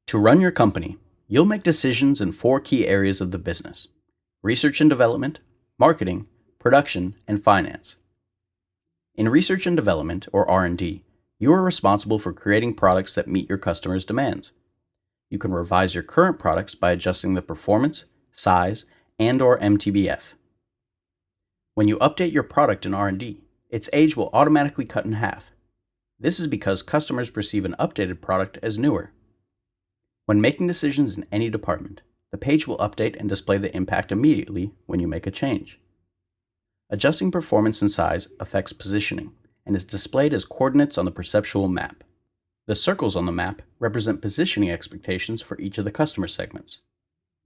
To run your company, you'll make decisions in four key areas of the business: research and development, marketing, production, and finance. In research and development, or R&D, you are responsible for creating products that meet your customers' demands. You can revise your current products by adjusting the performance, size, and/or MTBF. When you update your product in R&D, its age will automatically cut in half. This is because customers perceive an updated product as newer. When making decisions in any department, the page will update and display the impact immediately when you make a change. Adjusting performance and size affects positioning and is displayed as coordinates on the perceptual map. The circles on the map represent positioning expectations for each of the customer segments.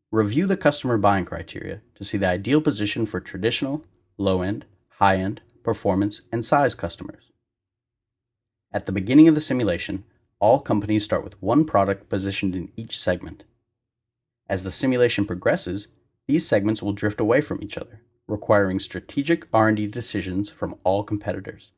Review the customer buying criteria to see the ideal position for traditional, low-end, high-end, performance, and size customers. At the beginning of the simulation, all companies start with one product positioned in each segment. As the simulation progresses, these segments will drift away from each other, requiring strategic R&D decisions from all competitors.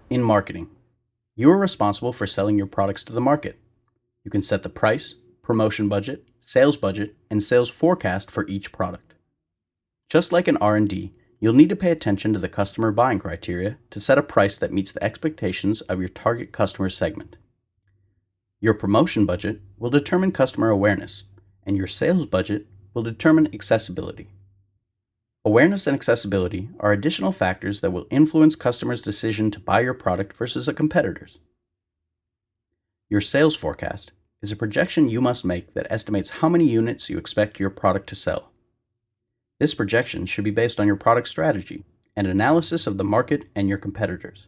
In marketing, you are responsible for selling your products to the market. You can set the price, promotion budget, and sales forecast for each product. Just like in R&D, you'll need to pay attention to the customer buying criteria to set a price that meets the expectations of your target customer segment. Your promotion budget will determine customer awareness, and your sales budget will determine accessibility. Awareness and accessibility are additional factors that will influence customers' decision to buy your product versus a competitor's. Your sales forecast is a projection you must make that estimates how many units you expect your product to sell. This projection should be based on your product strategy and analysis of the market and your competitors.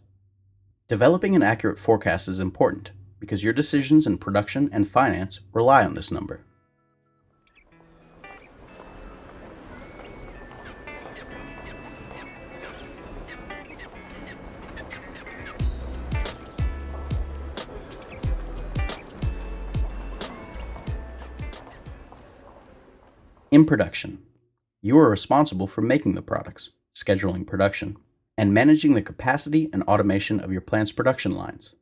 Developing an accurate forecast is important because your decisions in production and finance rely on this number. In production, you are responsible for making the products, scheduling production, and managing the capacity and automation of your plant's production lines.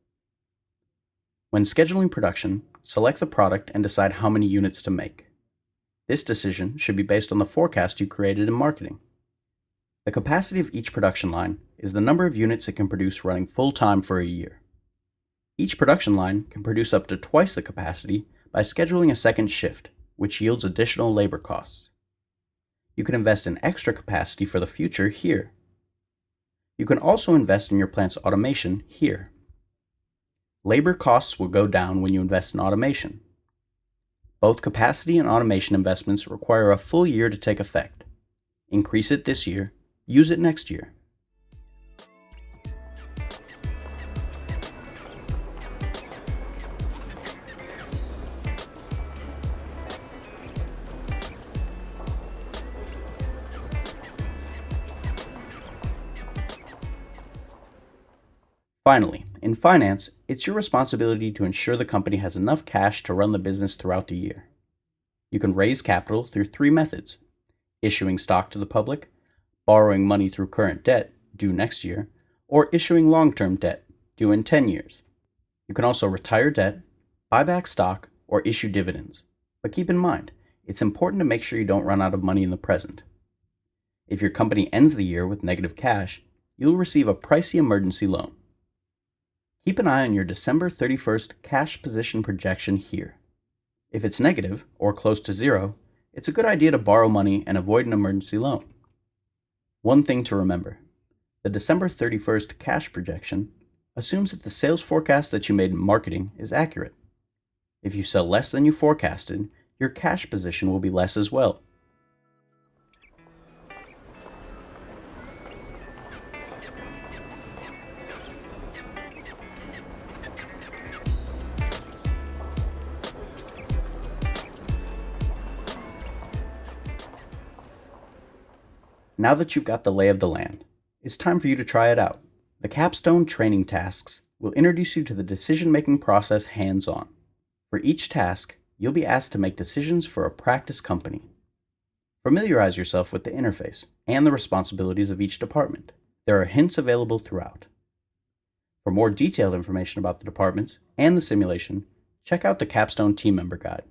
When scheduling production, select the product and decide how many units to make. This decision should be based on the forecast you created in marketing. The capacity of each production line is the number of units it can produce running full-time for a year. Each production line can produce up to twice the capacity by scheduling a second shift, which yields additional labor costs. You can invest in extra capacity for the future here. You can also invest in your plant's automation here. Labor costs will go down when you invest in automation. Both capacity and automation investments require a full year to take effect. Increase it this year, use it next year. Finally, in finance, it's your responsibility to ensure the company has enough cash to run the business throughout the year. You can raise capital through three methods: issuing stock to the public, borrowing money through current debt, due next year, or issuing long-term debt, due in 10 years. You can also retire debt, buy back stock, or issue dividends. But keep in mind, it's important to make sure you don't run out of money in the present. If your company ends the year with negative cash, you'll receive a pricey emergency loan. Keep an eye on your December 31st cash position projection here. If it's negative, or close to zero, it's a good idea to borrow money and avoid an emergency loan. One thing to remember: the December 31st cash projection assumes that the sales forecast that you made in marketing is accurate. If you sell less than you forecasted, your cash position will be less as well. Now that you've got the lay of the land, it's time for you to try it out. The Capstone training tasks will introduce you to the decision-making process hands-on. For each task, you'll be asked to make decisions for a practice company. Familiarize yourself with the interface and the responsibilities of each department. There are hints available throughout. For more detailed information about the departments and the simulation, check out the Capstone Team Member Guide.